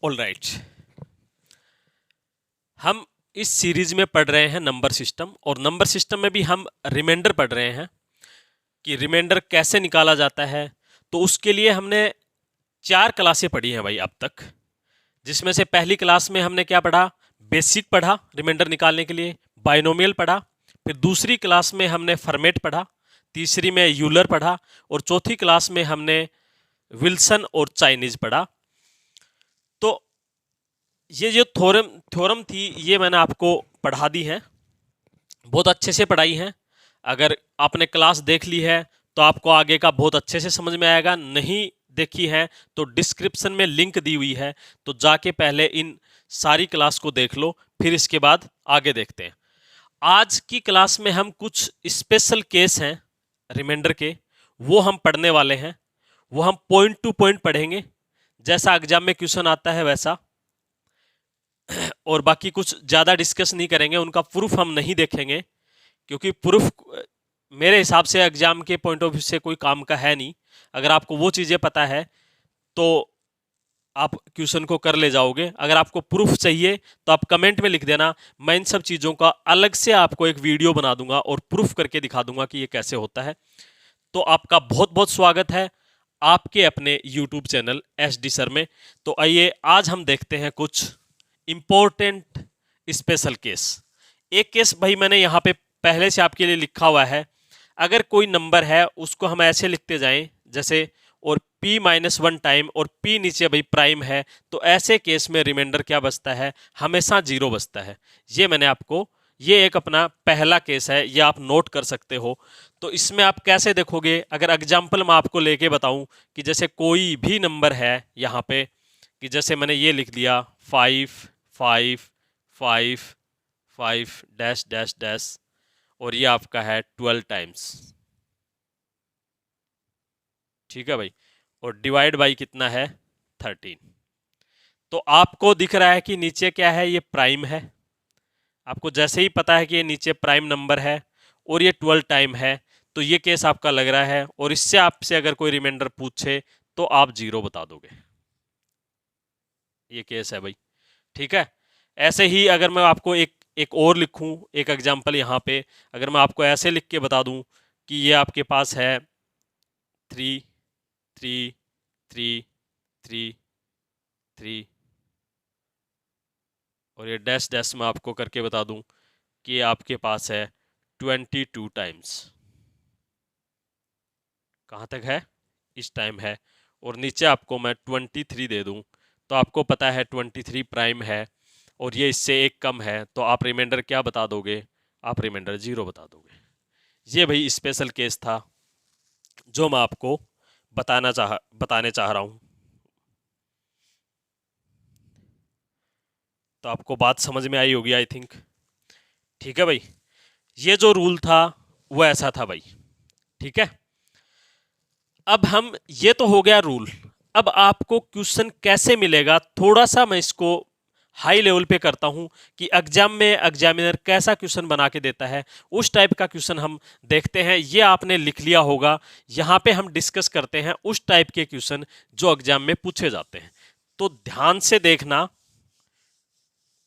Alright, हम इस series में पढ़ रहे हैं नंबर सिस्टम, और नंबर सिस्टम में भी हम रिमाइंडर पढ़ रहे हैं कि रिमाइंडर कैसे निकाला जाता है। तो उसके लिए हमने 4 क्लासें पढ़ी हैं भाई अब तक, जिसमें से पहली क्लास में हमने क्या पढ़ा, बेसिक पढ़ा रिमाइंडर निकालने के लिए, बाइनोमियल पढ़ा, फिर दूसरी क्लास में हमने फॉर्मेट पढ़ा, तीसरी में यूलर पढ़ा, और चौथी क्लास में हमने विल्सन और चाइनीज पढ़ा। तो ये जो थ्योरम थी ये मैंने आपको पढ़ा दी है, बहुत अच्छे से पढ़ाई है। अगर आपने क्लास देख ली है तो आपको आगे का बहुत अच्छे से समझ में आएगा, नहीं देखी है तो डिस्क्रिप्शन में लिंक दी हुई है, तो जाके पहले इन सारी क्लास को देख लो, फिर इसके बाद आगे देखते हैं। आज की क्लास में हम कुछ स्पेशल केस हैं रिमाइंडर के, वो हम पढ़ने वाले हैं। वो हम पॉइंट टू पॉइंट पढ़ेंगे, जैसा एग्जाम में क्वेश्चन आता है वैसा, और बाकी कुछ ज़्यादा डिस्कस नहीं करेंगे, उनका प्रूफ हम नहीं देखेंगे, क्योंकि प्रूफ मेरे हिसाब से एग्जाम के पॉइंट ऑफ व्यू से कोई काम का है नहीं। अगर आपको वो चीज़ें पता है तो आप क्वेश्चन को कर ले जाओगे। अगर आपको प्रूफ चाहिए तो आप कमेंट में लिख देना, मैं इन सब चीज़ों का अलग से आपको एक वीडियो बना दूंगा और प्रूफ करके दिखा दूंगा कि ये कैसे होता है। तो आपका बहुत बहुत स्वागत है आपके अपने YouTube चैनल SD सर में। तो आइए आज हम देखते हैं कुछ इंपॉर्टेंट स्पेशल केस। एक केस भाई मैंने यहाँ पे पहले से आपके लिए लिखा हुआ है। अगर कोई नंबर है उसको हम ऐसे लिखते जाएं जैसे, और p-1 टाइम और p नीचे भाई प्राइम है, तो ऐसे केस में रिमाइंडर क्या बचता है, हमेशा 0 बचता है। ये मैंने आपको, ये एक अपना पहला केस है, ये आप नोट कर सकते हो। तो इसमें आप कैसे देखोगे, अगर एग्जाम्पल मैं आपको लेके बताऊं कि जैसे कोई भी नंबर है यहाँ पे, कि जैसे मैंने ये लिख दिया 5 5 5 5 डैश डैश डैश, और ये आपका है 12 टाइम्स, ठीक है भाई, और डिवाइड बाई कितना है 13। तो आपको दिख रहा है कि नीचे क्या है, ये प्राइम है। आपको जैसे ही पता है कि ये नीचे प्राइम नंबर है और ये 12 टाइम है, तो ये केस आपका लग रहा है, और इससे आपसे अगर कोई रिमाइंडर पूछे तो आप 0 बता दोगे। ये केस है भाई, ठीक है। ऐसे ही अगर मैं आपको एक और लिखूं, एक एग्जांपल यहाँ पे, अगर मैं आपको ऐसे लिख के बता दूं कि ये आपके पास है 3 3 3 3 3, और ये डैश डैश मैं आपको करके बता दूं कि ये आपके पास है 22 टाइम्स। कहाँ तक है, इस टाइम है, और नीचे आपको मैं 23 दे दूं, तो आपको पता है 23 प्राइम है, और ये इससे एक कम है, तो आप रिमाइंडर क्या बता दोगे, आप रिमाइंडर 0 बता दोगे। ये भाई स्पेशल केस था जो मैं आपको बताने चाह रहा हूँ। तो आपको बात समझ में आई होगी आई थिंक, ठीक है भाई। ये जो रूल था वो ऐसा था भाई, ठीक है। अब हम, ये तो हो गया रूल। अब आपको क्वेश्चन कैसे मिलेगा, थोड़ा सा मैं इसको हाई लेवल पे करता हूं कि एग्जाम में एग्जामिनर कैसा क्वेश्चन बना के देता है, उस टाइप का क्वेश्चन हम देखते हैं। ये आपने लिख लिया होगा, यहाँ पे हम डिस्कस करते हैं उस टाइप के क्वेश्चन जो एग्जाम में पूछे जाते हैं। तो ध्यान से देखना,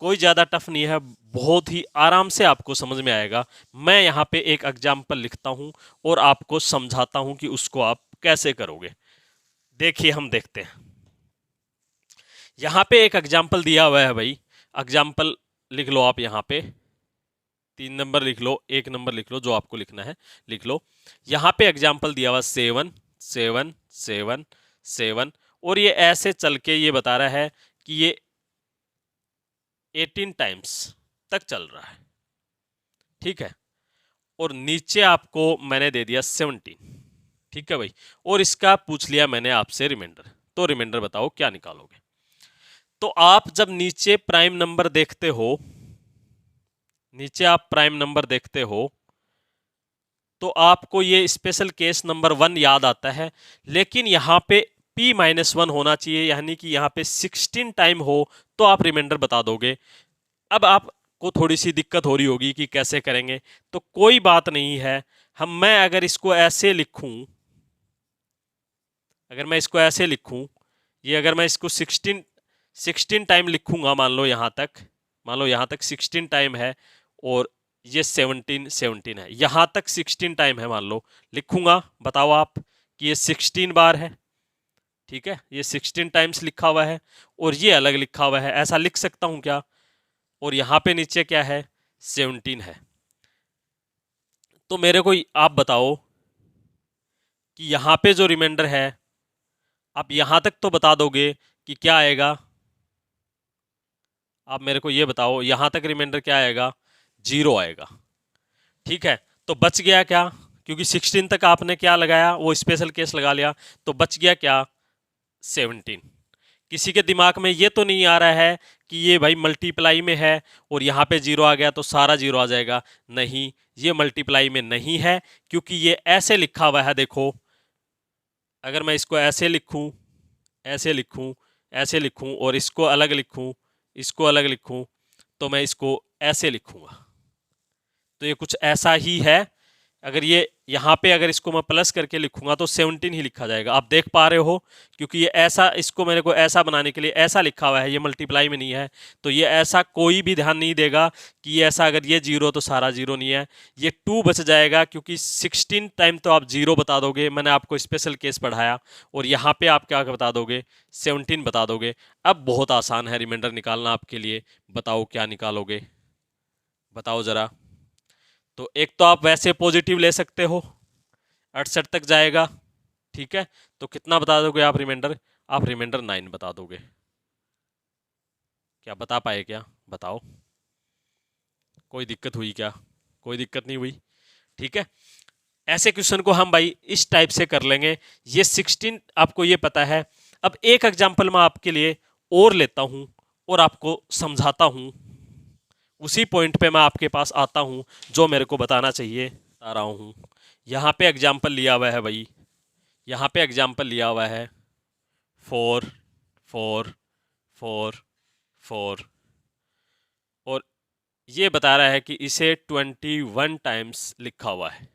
कोई ज़्यादा टफ नहीं है, बहुत ही आराम से आपको समझ में आएगा। मैं यहाँ पे एक एग्जाम्पल लिखता हूँ और आपको समझाता हूँ कि उसको आप कैसे करोगे। देखिए हम देखते हैं। यहाँ पे एक एग्जाम्पल दिया हुआ है भाई, एग्जाम्पल लिख लो आप, यहाँ पे 3 नंबर लिख लो, 1 नंबर लिख लो, जो आपको लिखना है लिख लो। यहाँ पे एग्जाम्पल दिया हुआ 7 7 7 7, और ये ऐसे चल के ये बता रहा है कि ये 18 टाइम्स तक चल रहा है, ठीक है। और नीचे आपको मैंने दे दिया 17, ठीक है भाई, और इसका पूछ लिया मैंने आपसे रिमाइंडर। तो रिमाइंडर बताओ क्या निकालोगे। तो आप जब नीचे प्राइम नंबर देखते हो, नीचे आप प्राइम नंबर देखते हो, तो आपको ये स्पेशल केस नंबर 1 याद आता है, लेकिन यहाँ पे p-1 होना चाहिए, यानी कि यहाँ पे 16 टाइम हो तो आप रिमाइंडर बता दोगे। अब आपको थोड़ी सी दिक्कत हो रही होगी कि कैसे करेंगे, तो कोई बात नहीं है। मैं अगर इसको ऐसे लिखूं, अगर मैं इसको ऐसे लिखूं, ये अगर मैं इसको 16 टाइम लिखूंगा, मान लो यहाँ तक 16 टाइम है और ये 17 है, यहाँ तक 16 टाइम है मान लो, लिखूंगा। बताओ आप कि ये 16 बार है, ठीक है, ये 16 टाइम्स लिखा हुआ है और ये अलग लिखा हुआ है, ऐसा लिख सकता हूं क्या? और यहाँ पे नीचे क्या है? 17 है। तो मेरे को आप बताओ कि यहाँ पे जो रिमाइंडर है, आप यहाँ तक तो बता दोगे कि क्या आएगा? आप मेरे को ये बताओ, यहाँ तक रिमाइंडर क्या आएगा? 0 आएगा, ठीक है। तो बच गया क्या? क्योंकि 16 तक आपने क्या लगाया, वो स्पेशल केस लगा लिया, तो बच गया क्या? 17। किसी के दिमाग में ये तो नहीं आ रहा है कि ये भाई मल्टीप्लाई में है और यहाँ पे 0 आ गया तो सारा 0 आ जाएगा? नहीं, ये मल्टीप्लाई में नहीं है, क्योंकि ये ऐसे लिखा हुआ है। देखो, अगर मैं इसको ऐसे लिखूं, ऐसे लिखूं, ऐसे लिखूं और इसको अलग लिखूं, इसको अलग लिखूं, तो मैं इसको ऐसे लिखूंगा, तो ये कुछ ऐसा ही है। अगर ये यहाँ पे अगर इसको मैं प्लस करके लिखूंगा तो 17 ही लिखा जाएगा, आप देख पा रहे हो, क्योंकि ये ऐसा, इसको मेरे को ऐसा बनाने के लिए ऐसा लिखा हुआ है, ये मल्टीप्लाई में नहीं है। तो ये ऐसा कोई भी ध्यान नहीं देगा कि ये ऐसा, अगर ये 0 तो सारा 0 नहीं है, ये 2 बच जाएगा, क्योंकि 16 टाइम तो आप 0 बता दोगे, मैंने आपको स्पेशल केस पढ़ाया, और यहाँ पे आप क्या बता दोगे? 17 बता दोगे। अब बहुत आसान है रिमाइंडर निकालना आपके लिए, बताओ क्या निकालोगे? बताओ ज़रा। तो एक तो आप वैसे पॉजिटिव ले सकते हो, 68 तक जाएगा, ठीक है। तो कितना बता दोगे आप रिमाइंडर? आप रिमाइंडर 9 बता दोगे। क्या बता पाए क्या? बताओ, कोई दिक्कत हुई क्या? कोई दिक्कत नहीं हुई, ठीक है। ऐसे क्वेश्चन को हम भाई इस टाइप से कर लेंगे। ये 16 आपको ये पता है। अब एक एग्जाम्पल मैं आपके लिए और लेता हूं और आपको समझाता हूं, उसी पॉइंट पे मैं आपके पास आता हूं जो मेरे को बताना चाहिए, बता रहा हूं। यहाँ पे एग्जाम्पल लिया हुआ है भाई, यहाँ पे एग्जाम्पल लिया हुआ है 4 4 4 4, और ये बता रहा है कि इसे 21 टाइम्स लिखा हुआ है,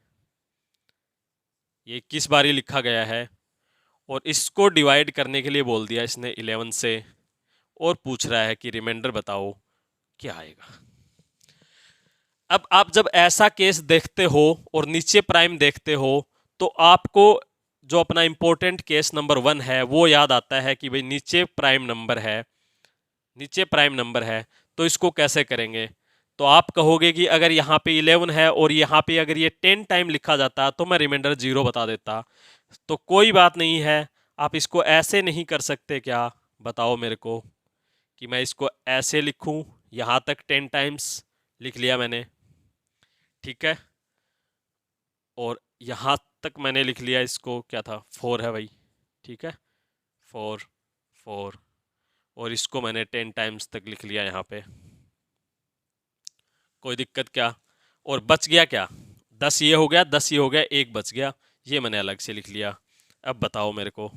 ये 21 बार ही लिखा गया है, और इसको डिवाइड करने के लिए बोल दिया इसने 11 से, और पूछ रहा है कि रिमाइंडर बताओ क्या आएगा। अब आप जब ऐसा केस देखते हो और नीचे प्राइम देखते हो, तो आपको जो अपना इंपॉर्टेंट केस नंबर 1 है वो याद आता है कि भाई नीचे प्राइम नंबर है, नीचे प्राइम नंबर है, तो इसको कैसे करेंगे? तो आप कहोगे कि अगर यहाँ पे 11 है और यहाँ पे अगर ये 10 टाइम लिखा जाता तो मैं रिमाइंडर 0 बता देता। तो कोई बात नहीं है, आप इसको ऐसे नहीं कर सकते क्या? बताओ मेरे को, कि मैं इसको ऐसे लिखूं, यहाँ तक 10 टाइम्स लिख लिया मैंने, ठीक है, और यहाँ तक मैंने लिख लिया, इसको क्या था, 4 है भाई, ठीक है, 4 4, और इसको मैंने 10 टाइम्स तक लिख लिया यहाँ पे, कोई दिक्कत क्या? और बच गया क्या? 10 ये हो गया, 10 ये हो गया, 1 बच गया, ये मैंने अलग से लिख लिया। अब बताओ मेरे को,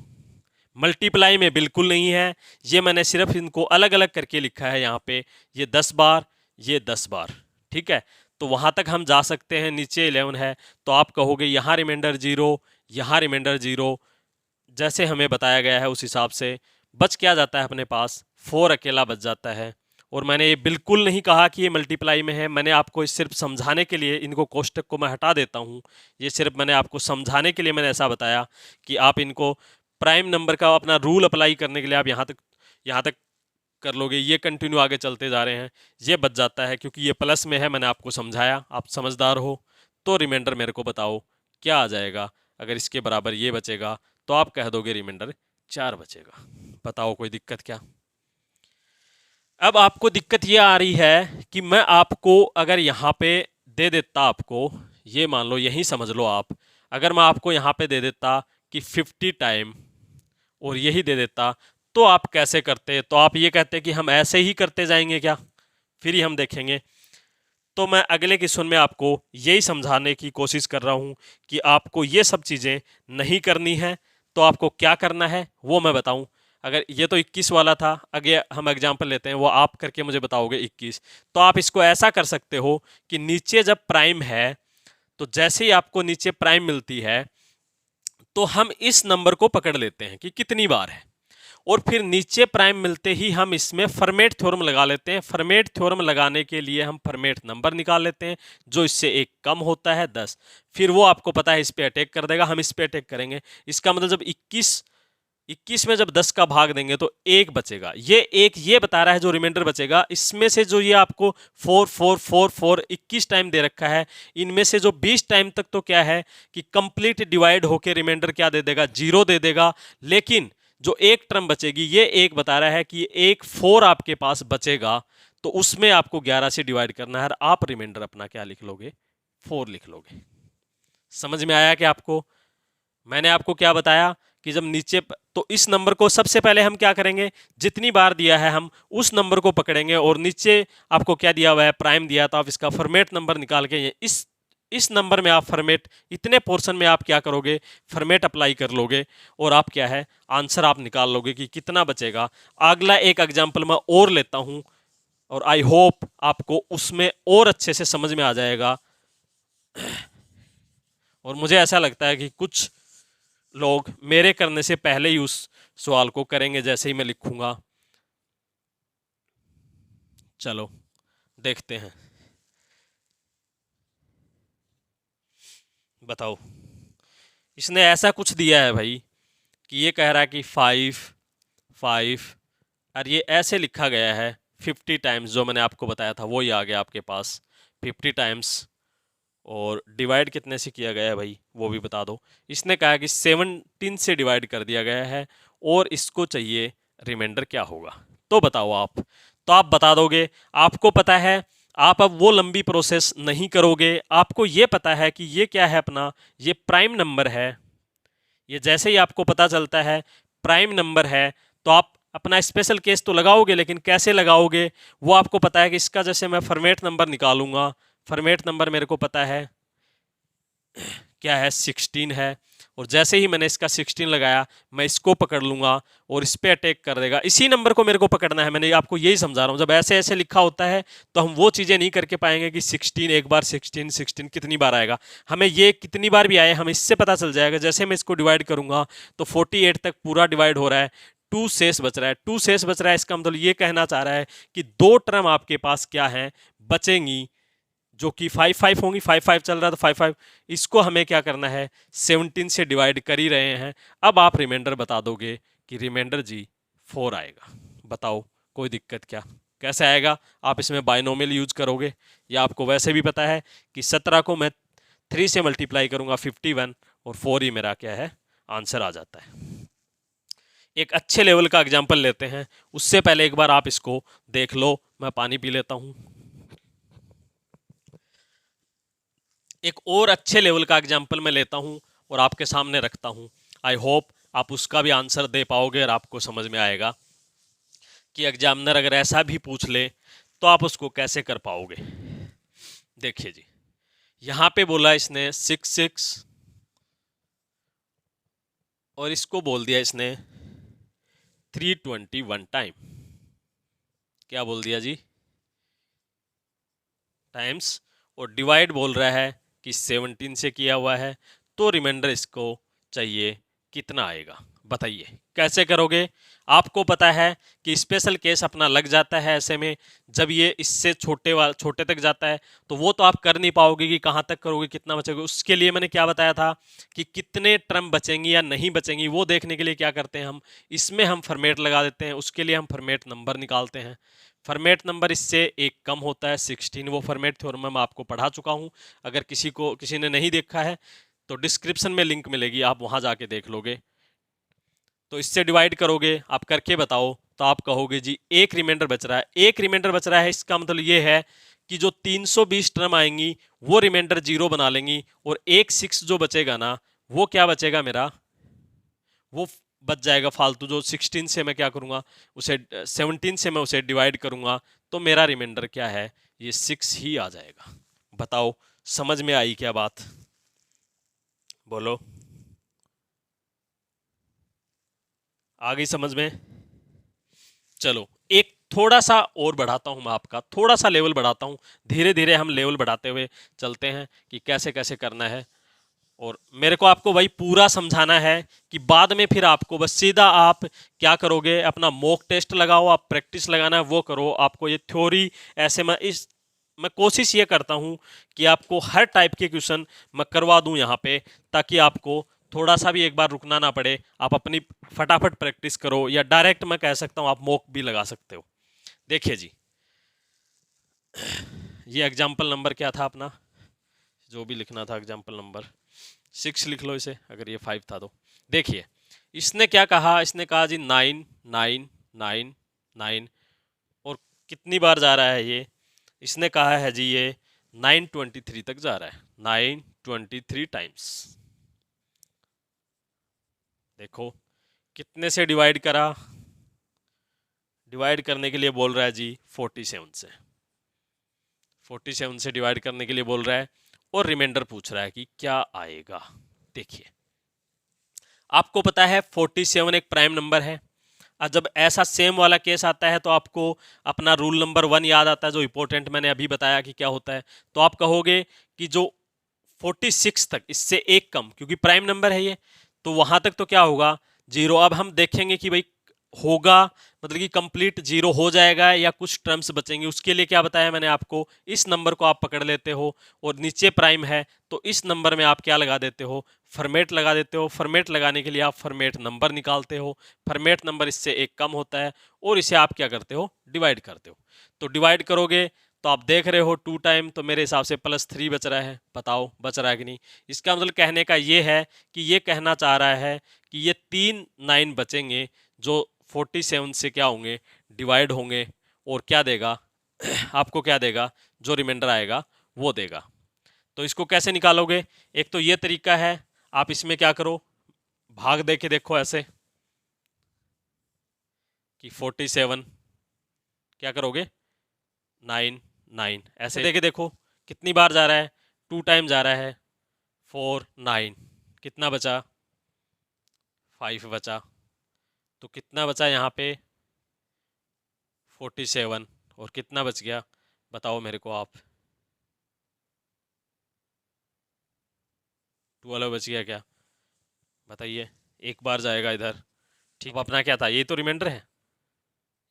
मल्टीप्लाई में बिल्कुल नहीं है, ये मैंने सिर्फ इनको अलग अलग करके लिखा है यहाँ पे, ये 10 बार, ये 10 बार, ठीक है। तो वहाँ तक हम जा सकते हैं, नीचे 11 है, तो आप कहोगे यहाँ रिमाइंडर 0, यहाँ रिमाइंडर 0, जैसे हमें बताया गया है उस हिसाब से बच क्या जाता है अपने पास? 4 अकेला बच जाता है। और मैंने ये बिल्कुल नहीं कहा कि ये मल्टीप्लाई में है, मैंने आपको सिर्फ समझाने के लिए, इनको कोष्टक को मैं हटा देता हूँ, ये सिर्फ मैंने आपको समझाने के लिए मैंने ऐसा बताया कि आप इनको प्राइम नंबर का अपना रूल अप्लाई करने के लिए आप यहाँ तक कर लोगे, ये कंटिन्यू आगे चलते जा रहे हैं, ये बच जाता है, क्योंकि ये प्लस में है, मैंने आपको समझाया, आप समझदार हो। तो रिमाइंडर मेरे को बताओ क्या आ जाएगा? अगर इसके बराबर ये बचेगा तो आप कह दोगे रिमाइंडर 4 बचेगा। बताओ, कोई दिक्कत क्या? अब आपको दिक्कत ये आ रही है कि मैं आपको अगर यहाँ पे दे देता, आपको ये मान लो, यही समझ लो आप, अगर मैं आपको यहाँ पे दे देता कि 50 टाइम और यही दे देता, तो आप कैसे करते? तो आप ये कहते कि हम ऐसे ही करते जाएंगे क्या, फिर ही हम देखेंगे। तो मैं अगले क्वेश्चन में आपको यही समझाने की कोशिश कर रहा हूँ कि आपको ये सब चीज़ें नहीं करनी है, तो आपको क्या करना है वो मैं बताऊँ। अगर ये तो 21 वाला था, अगर हम एग्जाम्पल लेते हैं, वो आप करके मुझे बताओगे 21, तो आप इसको ऐसा कर सकते हो कि नीचे जब प्राइम है, तो जैसे ही आपको नीचे प्राइम मिलती है, तो हम इस नंबर को पकड़ लेते हैं कि कितनी बार है, और फिर नीचे प्राइम मिलते ही हम इसमें फर्मेट थ्योरम लगा लेते हैं। फर्मेट थ्योरम लगाने के लिए हम फर्मेट नंबर निकाल लेते हैं जो इससे एक कम होता है 10। फिर वो आपको पता है इस पे अटैक कर देगा, हम इस पे अटैक करेंगे। इसका मतलब जब 21 में जब 10 का भाग देंगे तो एक बचेगा। ये बता रहा है जो रिमाइंडर बचेगा, इसमें से जो ये आपको 4 4 4 4 21 टाइम दे रखा है, इनमें से जो 20 टाइम तक तो क्या है कि कंप्लीट डिवाइड होके रिमाइंडर क्या दे देगा, 0 दे देगा। लेकिन जो एक टर्म बचेगी, ये एक बता रहा है कि एक 4 आपके पास बचेगा, तो उसमें आपको 11 से डिवाइड करना है। आप रिमाइंडर अपना क्या लिख लोगे, 4 लिख लोगे। समझ में आया कि आपको मैंने आपको क्या बताया कि जब नीचे तो इस नंबर को सबसे पहले हम क्या करेंगे, जितनी बार दिया है हम उस नंबर को पकड़ेंगे, और नीचे आपको क्या दिया हुआ है, प्राइम दिया, तो आप इसका फॉर्मेट नंबर निकाल के इस नंबर में आप फॉर्मेट, इतने पोर्शन में आप क्या करोगे, फॉर्मेट अप्लाई कर लोगे, और आप क्या है आंसर आप निकाल लोगे कि कितना बचेगा। अगला एक एग्जाम्पल मैं और लेता हूं, और आई होप आपको उसमें और अच्छे से समझ में आ जाएगा। और मुझे ऐसा लगता है कि कुछ लोग मेरे करने से पहले ही उस सवाल को करेंगे जैसे ही मैं लिखूंगा। चलो देखते हैं, बताओ। इसने ऐसा कुछ दिया है भाई कि ये कह रहा है कि 5 5, और ये ऐसे लिखा गया है 50 टाइम्स, जो मैंने आपको बताया था वही आ गया आपके पास 50 टाइम्स। और डिवाइड कितने से किया गया है भाई वो भी बता दो। इसने कहा कि 17 से डिवाइड कर दिया गया है, और इसको चाहिए रिमाइंडर क्या होगा, तो बताओ आप। तो आप बता दोगे, आपको पता है, आप अब वो लंबी प्रोसेस नहीं करोगे। आपको ये पता है कि ये क्या है अपना, ये प्राइम नंबर है। ये जैसे ही आपको पता चलता है प्राइम नंबर है, तो आप अपना स्पेशल केस तो लगाओगे, लेकिन कैसे लगाओगे वो आपको पता है कि इसका जैसे मैं फॉर्मेट नंबर निकालूंगा। फॉर्मेट नंबर मेरे को पता है क्या है, 16 है। और जैसे ही मैंने इसका 16 लगाया, मैं इसको पकड़ लूंगा और इस पे अटैक कर देगा। इसी नंबर को मेरे को पकड़ना है, मैंने आपको यही समझा रहा हूं। जब ऐसे ऐसे लिखा होता है तो हम वो चीज़ें नहीं करके पाएंगे कि 16 एक बार, 16 16 कितनी बार आएगा। हमें ये कितनी बार भी आए हम इससे पता चल जाएगा। जैसे मैं इसको डिवाइड करूंगा तो 48 तक पूरा डिवाइड हो रहा है, 2 शेष बच रहा है, 2 शेष बच रहा है। इसका मतलब ये कहना चाह रहा है कि 2 टर्म आपके पास क्या है, बचेंगी, जो कि 5 5 होंगी। 5 5 चल रहा है तो 5 5, इसको हमें क्या करना है, 17 से डिवाइड कर ही रहे हैं। अब आप रिमाइंडर बता दोगे कि रिमाइंडर जी 4 आएगा। बताओ कोई दिक्कत क्या, कैसे आएगा। आप इसमें बाइनोमियल यूज करोगे, या आपको वैसे भी पता है कि 17 को मैं 3 से मल्टीप्लाई करूंगा 51, और 4 ही मेरा क्या है आंसर आ जाता है। एक अच्छे लेवल का एग्जाम्पल लेते हैं, उससे पहले एक बार आप इसको देख लो। मैं पानी पी लेता हूं। एक और अच्छे लेवल का एग्जाम्पल मैं लेता हूं और आपके सामने रखता हूं। आई होप आप उसका भी आंसर दे पाओगे और आपको समझ में आएगा कि एग्जामिनर अगर ऐसा भी पूछ ले तो आप उसको कैसे कर पाओगे। देखिए जी, यहां पे बोला इसने 6 6, और इसको बोल दिया इसने 321 टाइम। क्या बोल दिया जी, टाइम्स। और डिवाइड बोल रहा है कि 17 से किया हुआ है, तो रिमाइंडर इसको चाहिए कितना आएगा। बताइए कैसे करोगे। आपको पता है कि स्पेशल केस अपना लग जाता है ऐसे में, जब ये इससे छोटे तक जाता है तो वो तो आप कर नहीं पाओगे कि कहाँ तक करोगे, कितना बचेगा। उसके लिए मैंने क्या बताया था कि कितने टर्म बचेंगी या नहीं बचेंगी, वो देखने के लिए क्या करते हैं हम, इसमें हम फॉर्मेट लगा देते हैं। उसके लिए हम फॉर्मेट नंबर निकालते हैं। फॉर्मेट नंबर इससे एक कम होता है 16। वो फॉर्मेट थ्योरम मैं आपको पढ़ा चुका हूँ। अगर किसी ने नहीं देखा है तो डिस्क्रिप्शन में लिंक मिलेगी, आप वहाँ जाके देख लोगे। तो इससे डिवाइड करोगे, आप करके बताओ, तो आप कहोगे जी एक रिमाइंडर बच रहा है। एक रिमाइंडर बच रहा है, इसका मतलब ये है कि जो 320 टर्म आएंगी वो रिमाइंडर 0 बना लेंगी, और एक 6 जो बचेगा ना, वो क्या बचेगा मेरा, वो बच जाएगा फालतू। जो 16 से मैं क्या करूँगा, उसे 17 से मैं उसे डिवाइड करूँगा, तो मेरा रिमाइंडर क्या है, ये 6 ही आ जाएगा। बताओ समझ में आई क्या बात, बोलो आ गई समझ में। चलो एक थोड़ा सा और बढ़ाता हूं, मैं आपका थोड़ा सा लेवल बढ़ाता हूं। धीरे धीरे हम लेवल बढ़ाते हुए चलते हैं कि कैसे कैसे करना है। और मेरे को आपको भाई पूरा समझाना है कि बाद में फिर आपको बस सीधा आप क्या करोगे, अपना मॉक टेस्ट लगाओ, आप प्रैक्टिस लगाना है वो करो। आपको ये थ्योरी ऐसे मैं कोशिश ये करता हूँ कि आपको हर टाइप के क्वेश्चन मैं करवा दूँ यहाँ पे, ताकि आपको थोड़ा सा भी एक बार रुकना ना पड़े, आप अपनी फटाफट प्रैक्टिस करो, या डायरेक्ट मैं कह सकता हूँ आप मॉक भी लगा सकते हो। देखिए जी, ये एग्जाम्पल नंबर क्या था अपना, जो भी लिखना था एग्जाम्पल नंबर 6 लिख लो इसे, अगर ये 5 था तो। देखिए इसने क्या कहा, इसने कहा जी 9 9 9 9, और कितनी बार जा रहा है ये, इसने कहा है जी ये 923 तक जा रहा है, 923 टाइम्स। देखो कितने से डिवाइड करा, डिवाइड करने के लिए बोल रहा है जी 47 से, 47 से डिवाइड करने के लिए बोल रहा है, और रिमाइंडर पूछ रहा है कि क्या आएगा। देखिए आपको पता है 47 एक प्राइम नंबर है, और जब ऐसा सेम वाला केस आता है तो आपको अपना रूल नंबर 1 याद आता है, जो इंपॉर्टेंट मैंने अभी बताया कि क्या होता है। तो आप कहोगे कि जो 46 तक, इससे एक कम, क्योंकि प्राइम नंबर है ये, तो वहां तक तो क्या होगा, जीरो। अब हम देखेंगे कि भाई होगा मतलब कि कंप्लीट जीरो हो जाएगा या कुछ टर्म्स बचेंगे। उसके लिए क्या बताया मैंने आपको, इस नंबर को आप पकड़ लेते हो और नीचे प्राइम है तो इस नंबर में आप क्या लगा देते हो, फॉर्मेट लगा देते हो। फॉर्मेट लगाने के लिए आप फॉर्मेट नंबर निकालते हो, फॉर्मेट नंबर इससे एक कम होता है, और इसे आप क्या करते हो, डिवाइड करते हो। तो डिवाइड करोगे तो आप देख रहे हो 2 टाइम, तो मेरे हिसाब से +3 बच रहा है। बताओ बच रहा है कि नहीं। इसका मतलब कहने का ये है कि ये कहना चाह रहा है कि ये 3 9 बचेंगे जो 47 से क्या होंगे, डिवाइड होंगे, और क्या देगा आपको, क्या देगा, जो रिमाइंडर आएगा वो देगा। तो इसको कैसे निकालोगे, एक तो ये तरीका है, आप इसमें क्या करो, भाग दे के देखो ऐसे कि 47 क्या करोगे, 9 9, ऐसे देके देखो कितनी बार जा रहा है, 2 टाइम जा रहा है, 4 9, कितना बचा, 5 बचा। तो कितना बचा यहाँ पे, 47, और कितना बच गया, बताओ मेरे को आप, 12 बच गया क्या, बताइए। एक बार जाएगा इधर, ठीक। अब अपना क्या था, ये तो रिमाइंडर है,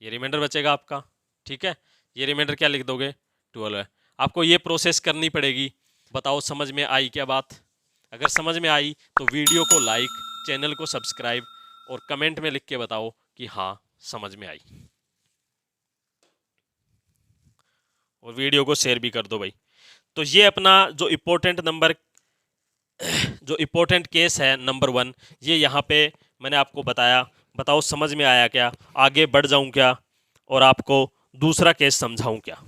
ये रिमाइंडर बचेगा आपका, ठीक है। ये रिमाइंडर क्या लिख दोगे, 12 है। आपको ये प्रोसेस करनी पड़ेगी। बताओ समझ में आई क्या बात। अगर समझ में आई तो वीडियो को लाइक, चैनल को सब्सक्राइब, और कमेंट में लिख के बताओ कि हाँ समझ में आई, और वीडियो को शेयर भी कर दो भाई। तो ये अपना जो इम्पोर्टेंट नंबर, जो इम्पोर्टेंट केस है नंबर 1, ये यहाँ पे मैंने आपको बताया। बताओ समझ में आया क्या, आगे बढ़ जाऊँ क्या, और आपको दूसरा केस समझाऊँ क्या।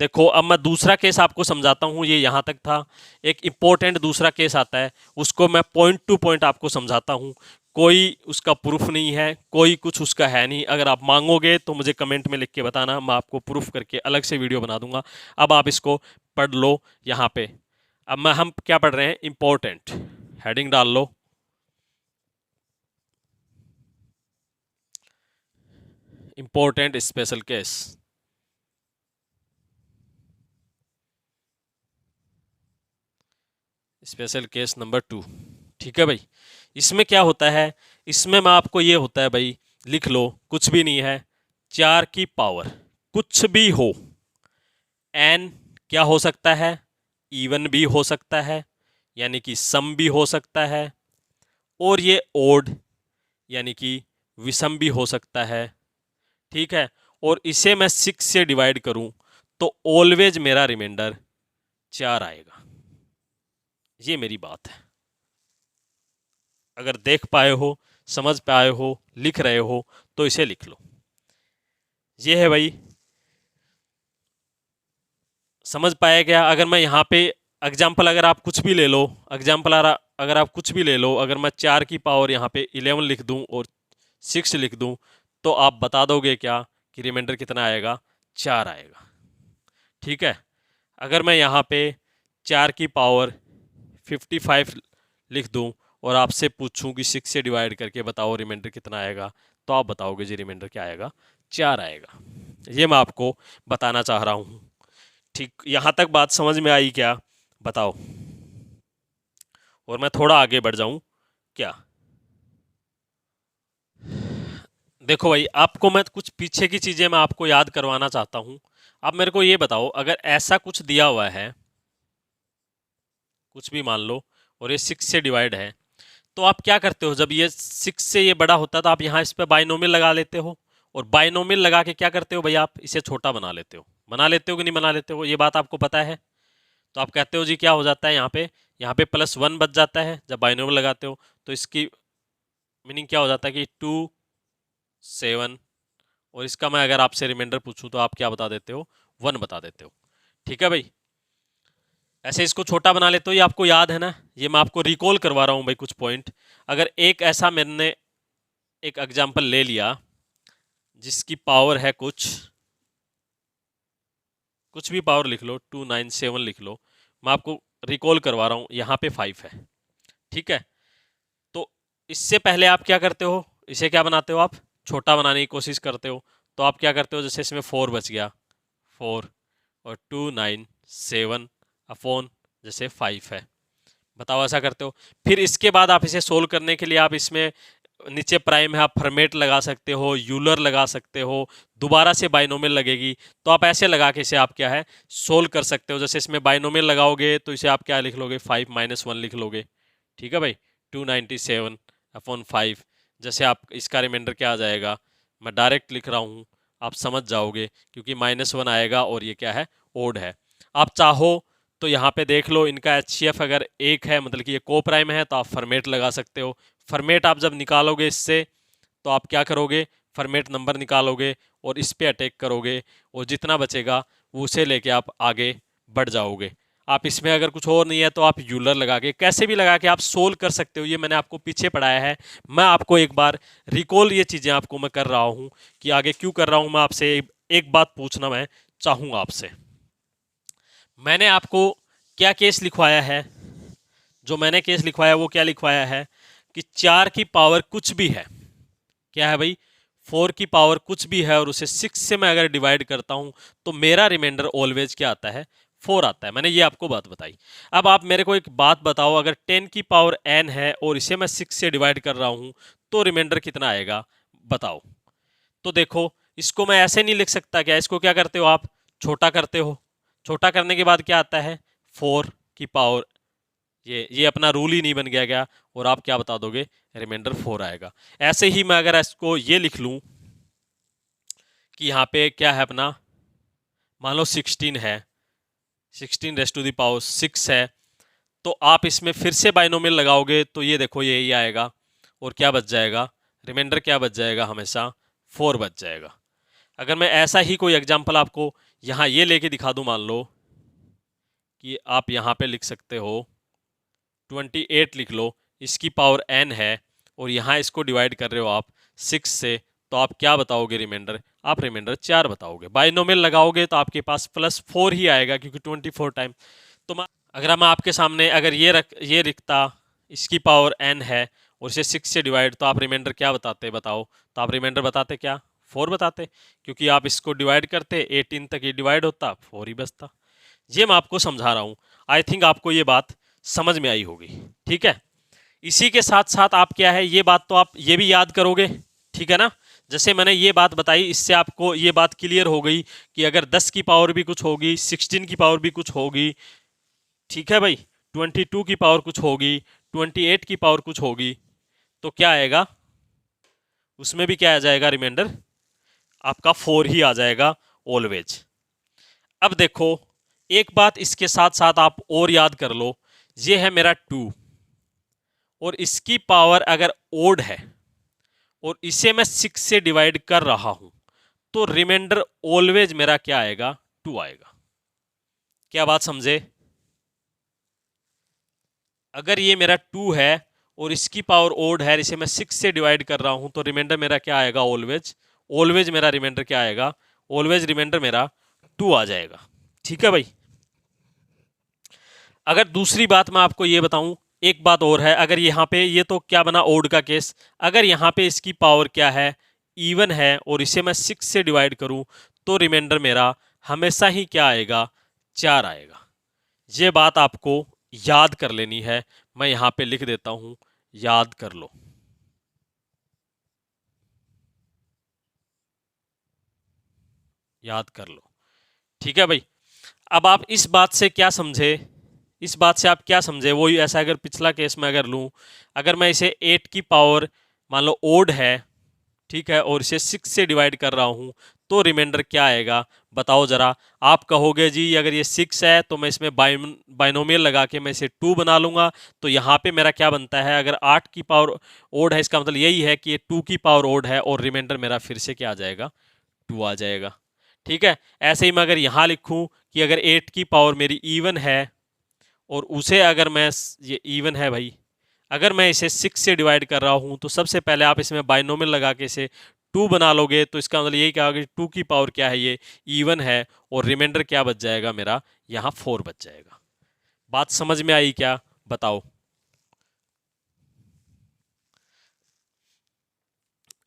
देखो अब मैं दूसरा केस आपको समझाता हूँ, ये यहाँ तक था। एक इम्पोर्टेंट दूसरा केस आता है, उसको मैं पॉइंट टू पॉइंट आपको समझाता हूँ। कोई उसका प्रूफ नहीं है, कोई कुछ उसका है नहीं। अगर आप मांगोगे तो मुझे कमेंट में लिख के बताना, मैं आपको प्रूफ करके अलग से वीडियो बना दूंगा। अब आप इसको पढ़ लो यहाँ पे। अब हम क्या पढ़ रहे हैं, इम्पोर्टेंट, हेडिंग डाल लो, important special case. Special case number 2, ठीक है भाई। इसमें क्या होता है, इसमें मैं आपको ये होता है भाई, लिख लो, कुछ भी नहीं है, 4 की पावर कुछ भी हो, एन क्या हो सकता है, इवन भी हो सकता है, यानी कि सम भी हो सकता है, और ये ओड यानी कि विषम भी हो सकता है, ठीक है। और इसे मैं 6 से डिवाइड करूं तो ऑलवेज मेरा रिमाइंडर 4 आएगा। ये मेरी बात है। अगर देख पाए हो, समझ पाए हो, लिख रहे हो, तो इसे लिख लो। ये है भाई, समझ पाया क्या। अगर मैं यहाँ पे एग्जाम्पल, अगर आप कुछ भी ले लो, एग्जाम्पल अगर आप कुछ भी ले लो, अगर मैं 4 की पावर यहाँ पे 11 लिख दूँ और 6 लिख दूँ, तो आप बता दोगे क्या कि रिमाइंडर कितना आएगा, 4 आएगा, ठीक है। अगर मैं यहाँ पे 4 की पावर 55 लिख दूँ और आपसे पूछूं कि 6 से डिवाइड करके बताओ रिमाइंडर कितना आएगा, तो आप बताओगे जी रिमाइंडर क्या आएगा, 4 आएगा। ये मैं आपको बताना चाह रहा हूँ, ठीक। यहाँ तक बात समझ में आई क्या, बताओ। और मैं थोड़ा आगे बढ़ जाऊं क्या। देखो भाई, आपको मैं कुछ पीछे की चीज़ें मैं आपको याद करवाना चाहता हूं। आप मेरे को ये बताओ, अगर ऐसा कुछ दिया हुआ है, कुछ भी मान लो, और ये 6 से डिवाइड है, तो आप क्या करते हो, जब ये 6 से ये बड़ा होता है तो आप यहाँ इस पे बाइनोमियल लगा लेते हो, और बाइनोमियल लगा के क्या करते हो भाई, आप इसे छोटा बना लेते हो कि नहीं बना लेते हो, ये बात आपको पता है। तो आप कहते हो जी क्या हो जाता है यहाँ पे +1 बच जाता है जब बाइनोमियल लगाते हो। तो इसकी मीनिंग क्या हो जाता है कि 2 7, और इसका मैं अगर आपसे रिमाइंडर पूछूं तो आप क्या बता देते हो, 1 बता देते हो। ठीक है भाई, ऐसे इसको छोटा बना लेते हो, ये आपको याद है ना, ये मैं आपको रिकॉल करवा रहा हूँ भाई कुछ पॉइंट। अगर एक ऐसा मैंने एक एग्जाम्पल ले लिया जिसकी पावर है कुछ भी पावर लिख लो, 297 लिख लो, मैं आपको रिकॉल करवा रहा हूँ, यहाँ पे 5 है। ठीक है, तो इससे पहले आप क्या करते हो, इसे क्या बनाते हो, आप छोटा बनाने की कोशिश करते हो। तो आप क्या करते हो, जैसे इसमें 4 बच गया, 4 और 297 अपॉन जैसे 5 है, बताओ ऐसा करते हो। फिर इसके बाद आप इसे सोल्व करने के लिए आप इसमें नीचे प्राइम है, आप फॉर्मेट लगा सकते हो, यूलर लगा सकते हो, दोबारा से बाइनोमियल लगेगी, तो आप ऐसे लगा के इसे आप क्या है सोल्व कर सकते हो। जैसे इसमें बाइनोमियल लगाओगे तो इसे आप क्या लिख लोगे, 5 - 1 लिख लोगे। ठीक है भाई, 297 अपॉन 5, जैसे आप इसका रिमाइंडर क्या आ जाएगा, मैं डायरेक्ट लिख रहा हूँ, आप समझ जाओगे, क्योंकि -1 आएगा और ये क्या है, ओड है। आप चाहो तो यहाँ पे देख लो, इनका HCF अगर 1 है, मतलब कि ये को प्राइम है, तो आप फॉर्मेट लगा सकते हो। फॉर्मेट आप जब निकालोगे इससे, तो आप क्या करोगे, फॉर्मेट नंबर निकालोगे और इस पे अटैक करोगे, और जितना बचेगा वो उसे लेके आप आगे बढ़ जाओगे। आप इसमें अगर कुछ और नहीं है तो आप यूलर लगा के, कैसे भी लगा के आप सोल्व कर सकते हो, ये मैंने आपको पीछे पढ़ाया है। मैं आपको एक बार रिकॉल ये चीज़ें आपको मैं कर रहा हूँ कि आगे क्यों कर रहा हूँ। मैं आपसे एक बात पूछना मैं चाहूँगा आपसे, मैंने आपको क्या केस लिखवाया है, जो मैंने केस लिखवाया वो क्या लिखवाया है कि 4 की पावर कुछ भी है, क्या है भाई, 4 की पावर कुछ भी है, और उसे 6 से मैं अगर डिवाइड करता हूं तो मेरा रिमाइंडर ऑलवेज क्या आता है, 4 आता है। मैंने ये आपको बात बताई। अब आप मेरे को एक बात बताओ, अगर 10 की पावर n है और इसे मैं 6 से डिवाइड कर रहा हूं तो रिमाइंडर कितना आएगा, बताओ। तो देखो, इसको मैं ऐसे नहीं लिख सकता क्या, इसको क्या करते हो आप, छोटा करते हो, छोटा करने के बाद क्या आता है, 4 की पावर, ये अपना रूल ही नहीं बन गया क्या, और आप क्या बता दोगे, रिमाइंडर 4 आएगा। ऐसे ही मैं अगर इसको ये लिख लूं कि यहाँ पे क्या है अपना, मान लो 16 है, 16 ⁻⁶ है, तो आप इसमें फिर से बाइनोमियल लगाओगे तो ये देखो यही आएगा, और क्या बच जाएगा, रिमाइंडर क्या बच जाएगा, हमेशा 4 बच जाएगा। अगर मैं ऐसा ही कोई एग्जाम्पल आपको यहाँ ये लेके दिखा दूँ, मान लो कि आप यहाँ पे लिख सकते हो 28 लिख लो, इसकी पावर n है, और यहाँ इसको डिवाइड कर रहे हो आप 6 से, तो आप क्या बताओगे रिमाइंडर, आप रिमाइंडर 4 बताओगे। बाइनोमियल लगाओगे तो आपके पास +4 ही आएगा, क्योंकि 24 टाइम। तो मैं आपके सामने अगर ये लिखता, इसकी पावर n है और इसे 6 से डिवाइड, तो आप रिमाइंडर क्या बताते, बताओ। तो आप रिमाइंडर बताते क्या, 4 बताते, क्योंकि आप इसको डिवाइड करते 18 तक ये डिवाइड होता, 4 ही बचता। ये मैं आपको समझा रहा हूँ, आई थिंक आपको ये बात समझ में आई होगी। ठीक है, इसी के साथ साथ आप क्या है, ये बात तो आप ये भी याद करोगे, ठीक है ना। जैसे मैंने ये बात बताई, इससे आपको ये बात क्लियर हो गई कि अगर 10 की पावर भी कुछ होगी, 16 की पावर भी कुछ होगी, ठीक है भाई, 22 की पावर कुछ होगी, 28 की पावर कुछ होगी, तो क्या आएगा, उसमें भी क्या आ जाएगा, रिमाइंडर आपका 4 ही आ जाएगा ऑलवेज। अब देखो, एक बात इसके साथ साथ आप और याद कर लो, ये है मेरा 2, और इसकी पावर अगर ओड है और इसे मैं 6 से डिवाइड कर रहा हूं, तो रिमाइंडर ऑलवेज मेरा क्या आएगा, 2 आएगा। क्या बात समझे, अगर ये मेरा 2 है और इसकी पावर ओड है, इसे मैं 6 से डिवाइड कर रहा हूं, तो रिमाइंडर मेरा क्या आएगा, ऑलवेज मेरा रिमाइंडर क्या आएगा, ऑलवेज रिमाइंडर मेरा 2 आ जाएगा। ठीक है भाई। अगर दूसरी बात मैं आपको ये बताऊं, एक बात और है, अगर यहाँ पे ये तो क्या बना, ओड का केस, अगर यहाँ पे इसकी पावर क्या है, इवन है, और इसे मैं 6 से डिवाइड करूं, तो रिमाइंडर मेरा हमेशा ही क्या आएगा, 4 आएगा। ये बात आपको याद कर लेनी है, मैं यहाँ पे लिख देता हूँ, याद कर लो। याद कर लो। ठीक है भाई। अब आप इस बात से क्या समझे, इस बात से आप क्या समझे, वही ऐसा अगर पिछला केस में अगर लूँ, अगर मैं इसे 8 की पावर मान लो ओड है, ठीक है, और इसे 6 से डिवाइड कर रहा हूँ, तो रिमाइंडर क्या आएगा बताओ ज़रा। आप कहोगे जी अगर ये 6 है तो मैं इसमें बाइनोमियल लगा के मैं इसे 2 बना लूँगा, तो यहाँ पे मेरा क्या बनता है, अगर 8 की पावर ओड है इसका मतलब यही है कि ये 2 की पावर ओड है, और रिमाइंडर मेरा फिर से क्या आ जाएगा, 2 आ जाएगा। ठीक है। ऐसे ही मैं अगर यहाँ लिखूँ कि अगर 8 की पावर मेरी इवन है, और उसे अगर मैं, ये इवन है भाई, अगर मैं इसे 6 से डिवाइड कर रहा हूँ, तो सबसे पहले आप इसमें बाइनोमियल लगा के इसे 2 बना लोगे, तो इसका मतलब यही क्या होगा कि 2 की पावर क्या है, ये इवन है, और रिमाइंडर क्या बच जाएगा मेरा, यहाँ 4 बच जाएगा। बात समझ में आई क्या बताओ।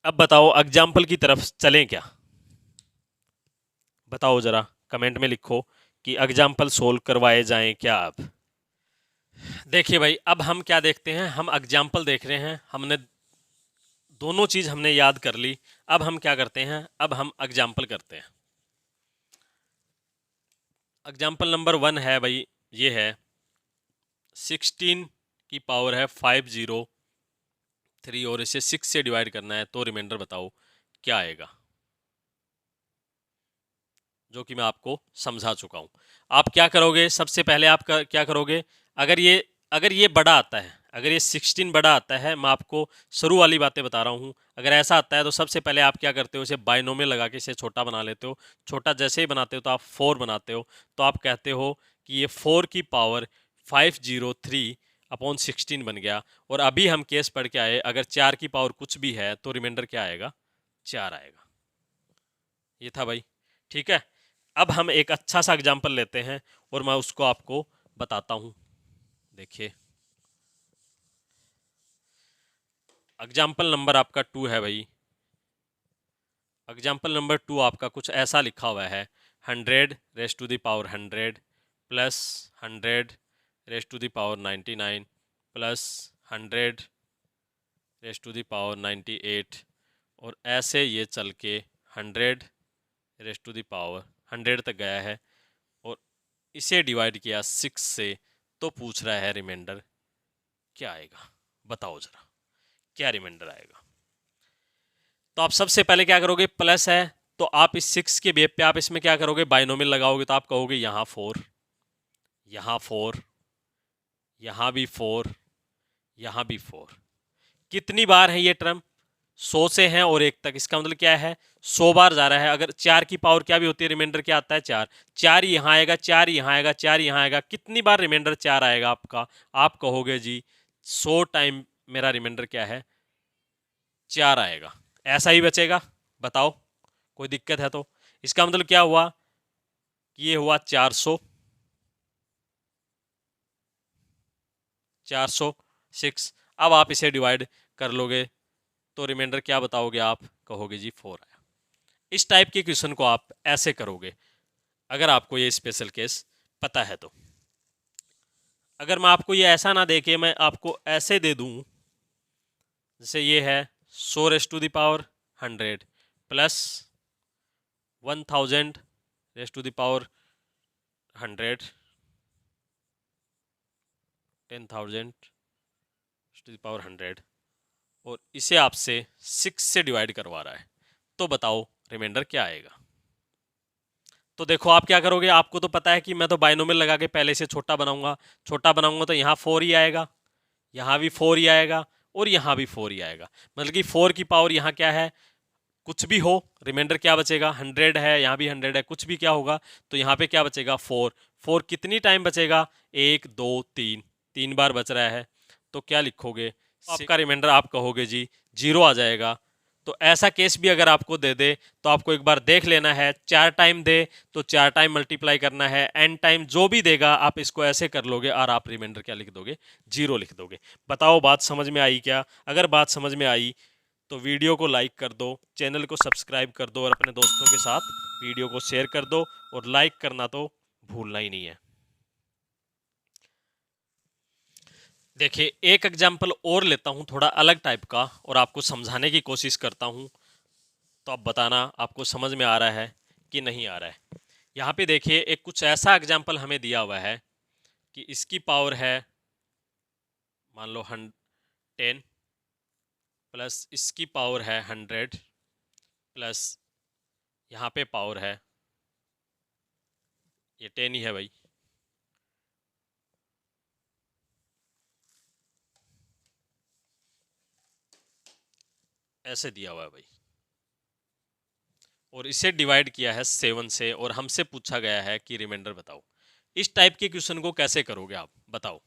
अब बताओ एग्जाम्पल की तरफ चलें क्या, बताओ जरा, कमेंट में लिखो कि एग्जाम्पल सोल्व करवाए जाएं क्या। अब देखिए भाई, अब हम क्या देखते हैं, हम एग्जाम्पल देख रहे हैं, हमने दोनों चीज़ हमने याद कर ली। अब हम क्या करते हैं, अब हम एग्जाम्पल करते हैं। एग्जाम्पल नंबर 1 है भाई, ये है 16 की पावर है 503, और इसे 6 से डिवाइड करना है, तो रिमाइंडर बताओ क्या आएगा, जो कि मैं आपको समझा चुका हूँ। आप क्या करोगे, सबसे पहले आप क्या करोगे, अगर ये बड़ा आता है, अगर ये 16 बड़ा आता है, मैं आपको शुरू वाली बातें बता रहा हूँ, अगर ऐसा आता है तो सबसे पहले आप क्या करते हो, इसे बाइनोमियल लगा के इसे छोटा बना लेते हो। छोटा जैसे ही बनाते हो तो आप 4 बनाते हो, तो आप कहते हो कि ये 4 की पावर 503/16 बन गया। और अभी हम केस पढ़ के आए, अगर 4 की पावर कुछ भी है तो रिमाइंडर क्या आएगा, 4 आएगा। ये था भाई। ठीक है। अब हम एक अच्छा सा एग्जाम्पल लेते हैं, और मैं उसको आपको बताता हूँ। देखिए, एग्जाम्पल नंबर आपका 2 है भाई। एग्जाम्पल नंबर 2 आपका कुछ ऐसा लिखा हुआ है, 100 raise to the power 100 plus 100 raise to the power 99 plus 100 raise to the power 98, और ऐसे ये चल के 100 रेस टू द पावर 100 तक गया है, और इसे डिवाइड किया 6 से, तो पूछ रहा है रिमाइंडर क्या आएगा, बताओ जरा क्या रिमाइंडर आएगा। तो आप सबसे पहले क्या करोगे, प्लस है तो आप इस 6 के बेस पे आप इसमें क्या करोगे, बाइनोमियल लगाओगे, तो आप कहोगे यहाँ 4, यहाँ 4, यहाँ भी 4, यहाँ भी 4। कितनी बार है ये टर्म, 100 से है और 1 तक, इसका मतलब क्या है, 100 बार जा रहा है। अगर 4 की पावर क्या भी होती है, रिमाइंडर क्या आता है, 4। 4 यहाँ आएगा, 4 यहाँ आएगा, 4 यहाँ आएगा, कितनी बार रिमाइंडर 4 आएगा आपका, आप कहोगे जी 100 टाइम मेरा रिमाइंडर क्या है, 4 आएगा। ऐसा ही बचेगा, बताओ कोई दिक्कत है तो। इसका मतलब क्या हुआ कि ये हुआ 400, 406। अब आप इसे डिवाइड कर लोगे, तो रिमाइंडर क्या बताओगे, आप कहोगे जी 4 आया। इस टाइप के क्वेश्चन को आप ऐसे करोगे, अगर आपको ये स्पेशल केस पता है तो। अगर मैं आपको ये ऐसा ना दे के मैं आपको ऐसे दे दूं, जैसे ये है 100 raise to the power 100 plus 1000 raise to the power 100, 10,000 to the power 100, और इसे आपसे 6 से डिवाइड करवा रहा है, तो बताओ रिमाइंडर क्या आएगा। तो देखो आप क्या करोगे, आपको तो पता है कि मैं तो बाइनोमियल लगा के पहले से छोटा बनाऊंगा, छोटा बनाऊंगा तो यहाँ 4 ही आएगा, यहाँ भी 4 ही आएगा, और यहाँ भी 4 ही आएगा। मतलब कि 4 की पावर यहाँ क्या है, कुछ भी हो, रिमाइंडर क्या बचेगा, 100 है, यहाँ भी 100 है, कुछ भी क्या होगा, तो यहाँ पे क्या बचेगा, 4। 4 कितनी टाइम बचेगा, 1 2 3, 3 बार बच रहा है, तो क्या लिखोगे, तो आपका रिमाइंडर आप कहोगे जी 0 आ जाएगा। तो ऐसा केस भी अगर आपको दे दे, तो आपको एक बार देख लेना है, 4 टाइम दे तो 4 टाइम मल्टीप्लाई करना है, एन टाइम जो भी देगा आप इसको ऐसे कर लोगे, और आप रिमाइंडर क्या लिख दोगे, 0 लिख दोगे। बताओ बात समझ में आई क्या। अगर बात समझ में आई तो वीडियो को लाइक कर दो, चैनल को सब्सक्राइब कर दो, और अपने दोस्तों के साथ वीडियो को शेयर कर दो, और लाइक करना तो भूलना ही नहीं है। देखिए एक एग्जाम्पल और लेता हूँ थोड़ा अलग टाइप का और आपको समझाने की कोशिश करता हूँ, तो आप बताना आपको समझ में आ रहा है कि नहीं आ रहा है। यहाँ पे देखिए एक कुछ ऐसा एग्जाम्पल हमें दिया हुआ है कि इसकी पावर है मान लो 10 प्लस इसकी पावर है 100 प्लस यहाँ पे पावर है ये 10 ही है भाई, ऐसे दिया हुआ है भाई, और इसे डिवाइड किया है 7 से और हमसे पूछा गया है कि रिमाइंडर बताओ। इस टाइप के क्वेश्चन को कैसे करोगे आप बताओ।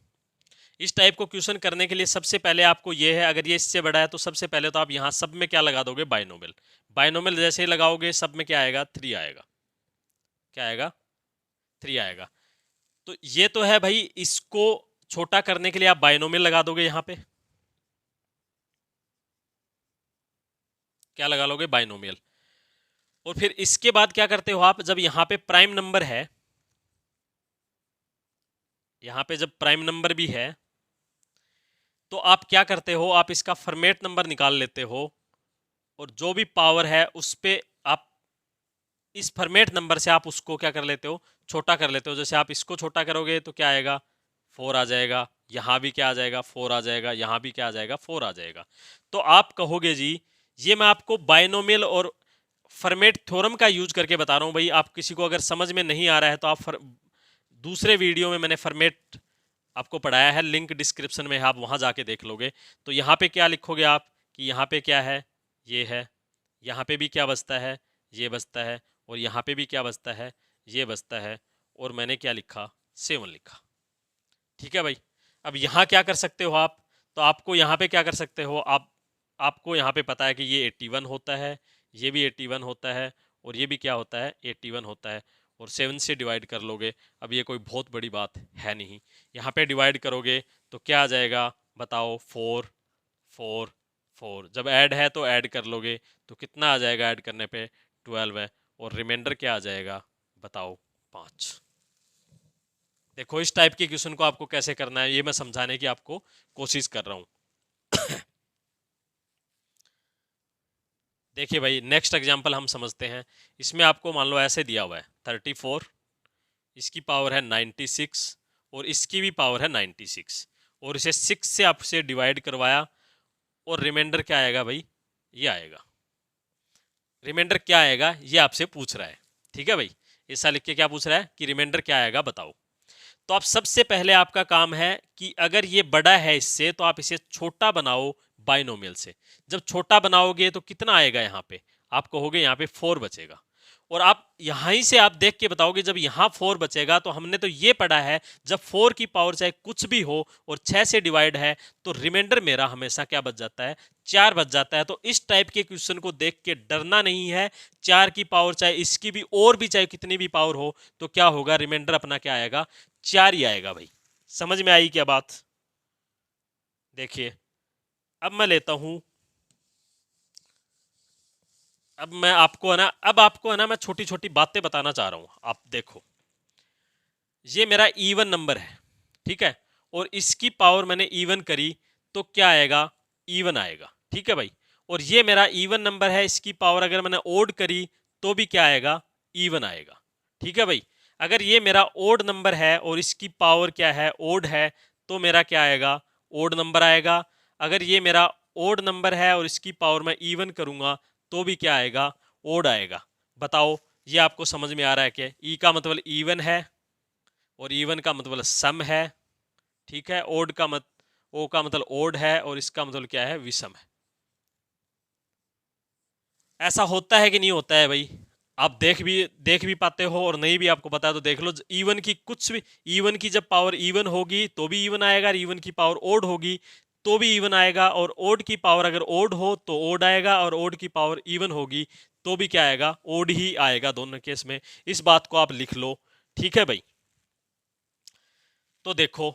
इस टाइप को क्वेश्चन करने के लिए सबसे पहले आपको ये है, अगर ये इससे बड़ा है तो सबसे पहले तो आप यहाँ सब में क्या लगा दोगे, बाइनोमियल। बाइनोमियल जैसे ही लगाओगे सब में क्या आएगा, 3 आएगा। क्या आएगा, 3 आएगा। तो ये तो है भाई, इसको छोटा करने के लिए आप बाइनोमियल लगा दोगे, यहाँ पे क्या लगा लोगे, बाइनोमियल। और फिर इसके बाद क्या करते हो आप, जब यहाँ पे प्राइम नंबर है, यहाँ पे जब प्राइम नंबर भी है तो आप क्या करते हो, आप इसका फॉर्मेट नंबर निकाल लेते हो और जो भी पावर है उस पे आप इस फॉर्मेट नंबर से आप उसको क्या कर लेते हो, छोटा कर लेते हो। जैसे आप इसको छोटा करोगे तो क्या आएगा, 4 आ जाएगा, यहाँ भी क्या आ जाएगा, 4 आ जाएगा, यहाँ भी क्या आ जाएगा, 4 आ जाएगा। तो आप कहोगे जी ये मैं आपको बाइनोमियल और फॉर्मेट थ्योरम का यूज करके बता रहा हूँ भाई। आप किसी को अगर समझ में नहीं आ रहा है तो आप दूसरे वीडियो में मैंने फॉर्मेट आपको पढ़ाया है, लिंक डिस्क्रिप्शन में है, आप वहाँ जाके देख लोगे। तो यहाँ पे क्या लिखोगे आप कि यहाँ पे क्या है, ये है, यहाँ पे भी क्या बचता है, ये बचता है, और यहाँ पे भी क्या बचता है, ये बचता है, और मैंने क्या लिखा, 7 लिखा। ठीक है भाई। अब यहाँ क्या कर सकते हो आप, तो आपको यहाँ पे क्या कर सकते हो आपको यहाँ पे पता है कि ये 81 होता है, ये भी 81 होता है, और ये भी क्या होता है, 81 होता है, और 7 से डिवाइड कर लोगे। अब ये कोई बहुत बड़ी बात है नहीं। यहाँ पे डिवाइड करोगे तो क्या आ जाएगा बताओ, 4 4 4। जब ऐड है तो ऐड कर लोगे तो कितना आ जाएगा, ऐड करने पे 12 है, और रिमाइंडर क्या आ जाएगा बताओ, 5। देखो इस टाइप के क्वेश्चन को आपको कैसे करना है ये मैं समझाने की आपको कोशिश कर रहा हूँ। देखिए भाई नेक्स्ट एग्जांपल हम समझते हैं। इसमें आपको मान लो ऐसे दिया हुआ है 34, इसकी पावर है 96, और इसकी भी पावर है 96, और इसे 6 से आपसे डिवाइड करवाया, और रिमाइंडर क्या आएगा भाई, ये आएगा। रिमाइंडर क्या आएगा ये आपसे पूछ रहा है। ठीक है भाई, ऐसा लिख के क्या पूछ रहा है कि रिमाइंडर क्या आएगा बताओ। तो आप सबसे पहले आपका काम है कि अगर ये बड़ा है इससे तो आप इसे छोटा बनाओ बाइनोमियल से। जब छोटा बनाओगे तो कितना आएगा, यहाँ पे आप कहोगे यहाँ पे 4 बचेगा, और आप यहां ही से आप देख के बताओगे जब यहाँ 4 बचेगा तो हमने तो ये पढ़ा है जब 4 की पावर चाहे कुछ भी हो और 6 से डिवाइड है तो रिमाइंडर मेरा हमेशा क्या बच जाता है, 4 बच जाता है। तो इस टाइप के क्वेश्चन को देख के डरना नहीं है। 4 की पावर चाहे इसकी भी और भी चाहे कितनी भी पावर हो तो क्या होगा, रिमाइंडर अपना क्या आएगा, 4 ही आएगा भाई। समझ में आई क्या बात। देखिए अब मैं लेता हूं, अब आपको है ना मैं छोटी छोटी बातें बताना चाह रहा हूं। आप देखो ये मेरा इवन नंबर है, ठीक है, और इसकी पावर मैंने इवन करी तो क्या आएगा, इवन आएगा। ठीक है भाई, और ये मेरा इवन नंबर है, इसकी पावर अगर मैंने ओड करी तो भी क्या आएगा, इवन आएगा। ठीक है भाई, अगर ये मेरा ओड नंबर है और इसकी पावर क्या है, ओड है, तो मेरा क्या आएगा, ओड नंबर आएगा। अगर ये मेरा ओड नंबर है और इसकी पावर मैं इवन करूंगा तो भी क्या आएगा, ओड आएगा। बताओ ये आपको समझ में आ रहा है क्या। ई का मतलब इवन है और इवन का मतलब सम है। ठीक है, ओड का ओ का मतलब ओड है और इसका मतलब क्या है, विषम है। ऐसा होता है कि नहीं होता है भाई, आप देख भी पाते हो और नहीं भी आपको पता है तो देख लो। इवन की कुछ भी, इवन की जब पावर इवन होगी तो भी इवन आएगा, इवन की पावर ओड होगी तो भी इवन आएगा, और ओड की पावर अगर ओड हो तो ओड आएगा, और ओड की पावर इवन होगी तो भी क्या आएगा, ओड ही आएगा दोनों केस में। इस बात को आप लिख लो। ठीक है भाई, तो देखो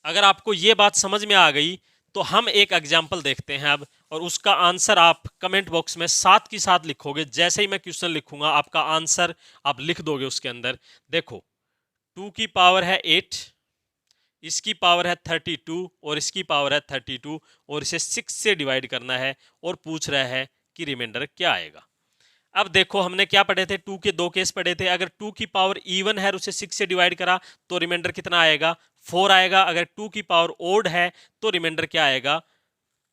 अगर आपको ये बात समझ में आ गई तो हम एक एग्जाम्पल देखते हैं अब, और उसका आंसर आप कमेंट बॉक्स में साथ की साथ लिखोगे। जैसे ही मैं क्वेश्चन लिखूंगा आपका आंसर आप लिख दोगे उसके अंदर। देखो 2 की पावर है 8, इसकी पावर है 32 और इसकी पावर है 32 और इसे 6 से डिवाइड करना है और पूछ रहा है कि रिमाइंडर क्या आएगा। अब देखो हमने क्या पढ़े थे, 2 के 2 केस पढ़े थे। अगर 2 की पावर इवन है और उसे 6 से डिवाइड करा तो रिमाइंडर कितना आएगा, 4 आएगा। अगर 2 की पावर ओड है तो रिमाइंडर क्या आएगा,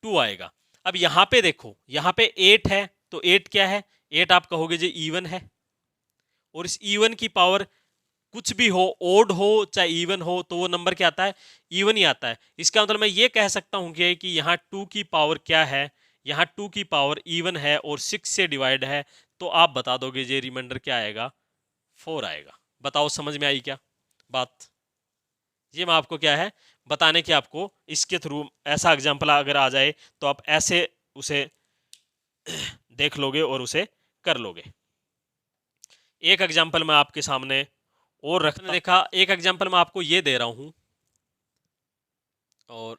2 आएगा। अब यहाँ पे देखो, यहाँ पे 8 है तो 8 क्या है, 8 आप कहोगे जी इवन है, और इस इवन की पावर कुछ भी हो, ओड हो चाहे इवन हो, तो वो नंबर क्या आता है, इवन ही आता है। इसका मतलब मैं ये कह सकता हूं कि यहाँ 2 की पावर क्या है, यहाँ 2 की पावर इवन है और 6 से डिवाइड है, तो आप बता दोगे ये रिमाइंडर क्या आएगा, 4 आएगा। बताओ समझ में आई क्या बात। ये मैं आपको क्या है बताने की, आपको इसके थ्रू ऐसा एग्जाम्पल अगर आ जाए तो आप ऐसे उसे देख लोगे और उसे कर लोगे। एक एग्जाम्पल मैं आपके सामने और रखने देखा, एक एग्जाम्पल मैं आपको ये दे रहा हूं, और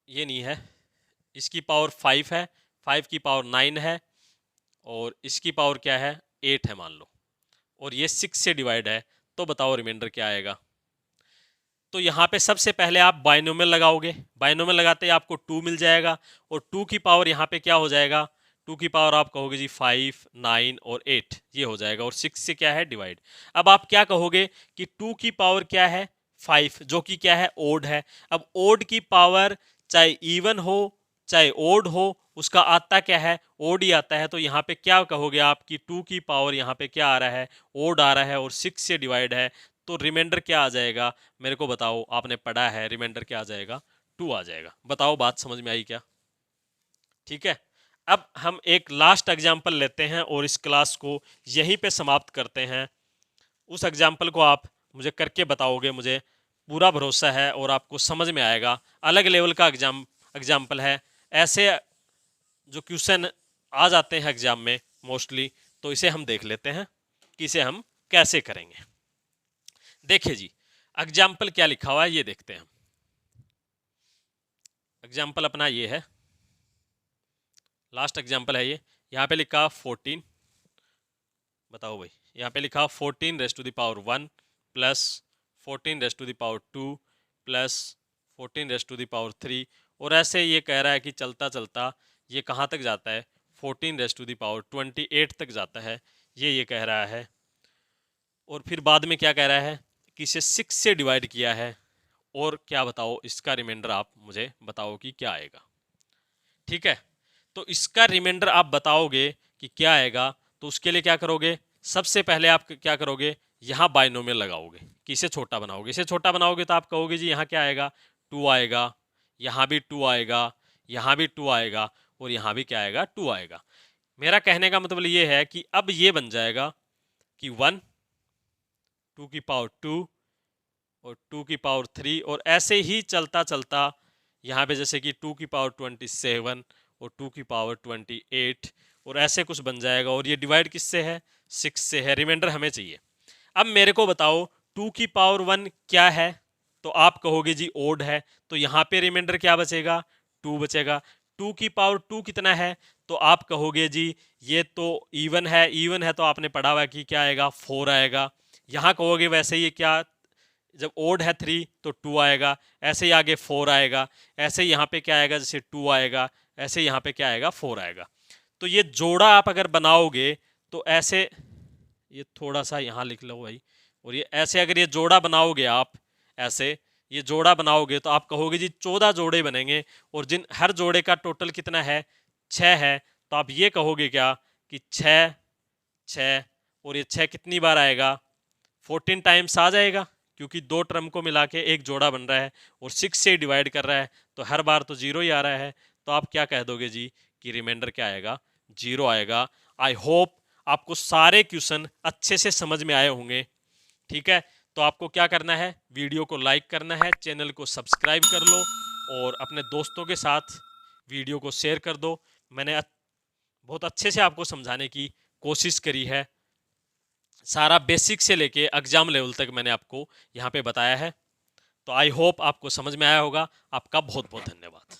ये नहीं है, इसकी पावर 5 है, 5 की पावर 9 है और इसकी पावर क्या है, 8 है मान लो, और ये 6 से डिवाइड है, तो बताओ रिमाइंडर क्या आएगा। तो यहाँ पे सबसे पहले आप बाइनोमियल लगाओगे, बाइनोमियल लगाते ही आपको 2 मिल जाएगा, और 2 की पावर यहाँ पे क्या हो जाएगा, 2 की पावर आप कहोगे जी 5, 9 और 8 ये हो जाएगा, और 6 से क्या है डिवाइड। अब आप क्या कहोगे कि 2 की पावर क्या है, 5, जो कि क्या है, ओड है। अब ओड की पावर चाहे इवन हो चाहे ओड हो, उसका आता क्या है, ओड ही आता है। तो यहाँ पे क्या कहोगे आप कि 2 की पावर यहाँ पे क्या आ रहा है, ओड आ रहा है और 6 से डिवाइड है, तो रिमाइंडर क्या आ जाएगा, मेरे को बताओ, आपने पढ़ा है, रिमाइंडर क्या आ जाएगा, 2 आ जाएगा। बताओ बात समझ में आई क्या। ठीक है, अब हम एक लास्ट एग्जाम्पल लेते हैं और इस क्लास को यहीं पे समाप्त करते हैं। उस एग्जाम्पल को आप मुझे करके बताओगे, मुझे पूरा भरोसा है और आपको समझ में आएगा। अलग लेवल का एग्जाम्पल है, ऐसे जो क्वेश्चन आ जाते हैं एग्जाम में मोस्टली, तो इसे हम देख लेते हैं कि इसे हम कैसे करेंगे। देखिए जी, एग्जाम्पल क्या लिखा हुआ है ये देखते हैं। एग्जाम्पल अपना ये है, लास्ट एग्जाम्पल है ये। यहाँ पे लिखा 14, बताओ भाई, यहाँ पे लिखा 14 raise to the power 1 plus 14 raise to the power 2 plus 14 raise to the power 3, और ऐसे ये कह रहा है कि चलता चलता ये कहाँ तक जाता है, 14 रेज़ टू द पावर 28 तक जाता है, ये कह रहा है। और फिर बाद में क्या कह रहा है कि इसे 6 से डिवाइड किया है, और क्या बताओ इसका रिमाइंडर आप मुझे बताओ कि क्या आएगा। ठीक है, तो इसका रिमाइंडर आप बताओगे कि क्या आएगा, तो उसके लिए क्या करोगे, सबसे पहले आप क्या करोगे, यहाँ बाइनोमियल लगाओगे कि इसे छोटा बनाओगे। इसे छोटा बनाओगे तो आप कहोगे जी यहाँ क्या आएगा, 2 आएगा, यहाँ भी 2 आएगा, यहाँ भी 2 आएगा, और यहाँ भी क्या आएगा, 2 आएगा। मेरा कहने का मतलब ये है कि अब ये बन जाएगा कि 1, 2 की पावर 2 और 2 की पावर 3, और ऐसे ही चलता चलता यहाँ पे जैसे कि 2 की पावर 27 और 2 की पावर 28, और ऐसे कुछ बन जाएगा। और ये डिवाइड किससे है, 6 से है। रिमाइंडर हमें चाहिए। अब मेरे को बताओ 2 की पावर 1 क्या है, तो आप कहोगे जी ओड है, तो यहाँ पे रिमाइंडर क्या बचेगा, 2 बचेगा। 2 की पावर 2 कितना है, तो आप कहोगे जी ये तो इवन है, इवन है तो आपने पढ़ा हुआ कि क्या आएगा, 4 आएगा। यहाँ कहोगे वैसे ही क्या, जब ओड है 3 तो 2 आएगा, ऐसे ही आगे 4 आएगा, ऐसे ही यहाँ पे क्या आएगा, जैसे 2 आएगा, ऐसे यहाँ पे क्या आएगा, 4 आएगा। तो ये जोड़ा आप अगर बनाओगे तो ऐसे, ये थोड़ा सा यहाँ लिख लो भाई, और ये ऐसे अगर ये जोड़ा बनाओगे आप, ऐसे ये जोड़ा बनाओगे तो आप कहोगे जी 14 जोड़े बनेंगे, और जिन हर जोड़े का टोटल कितना है, 6 है। तो आप ये कहोगे क्या कि 6 6, और ये 6 कितनी बार आएगा, 14 टाइम्स आ जाएगा, क्योंकि 2 टर्म को मिला के एक जोड़ा बन रहा है और 6 से डिवाइड कर रहा है, तो हर बार तो 0 ही आ रहा है। तो आप क्या कह दोगे जी कि रिमाइंडर क्या आएगा, 0 आएगा। आई होप आपको सारे क्वेश्चन अच्छे से समझ में आए होंगे। ठीक है, तो आपको क्या करना है, वीडियो को लाइक करना है, चैनल को सब्सक्राइब कर लो, और अपने दोस्तों के साथ वीडियो को शेयर कर दो। मैंने बहुत अच्छे से आपको समझाने की कोशिश करी है, सारा बेसिक से लेके एग्जाम लेवल तक मैंने आपको यहाँ पे बताया है। तो आई होप आपको समझ में आया होगा। आपका बहुत बहुत धन्यवाद।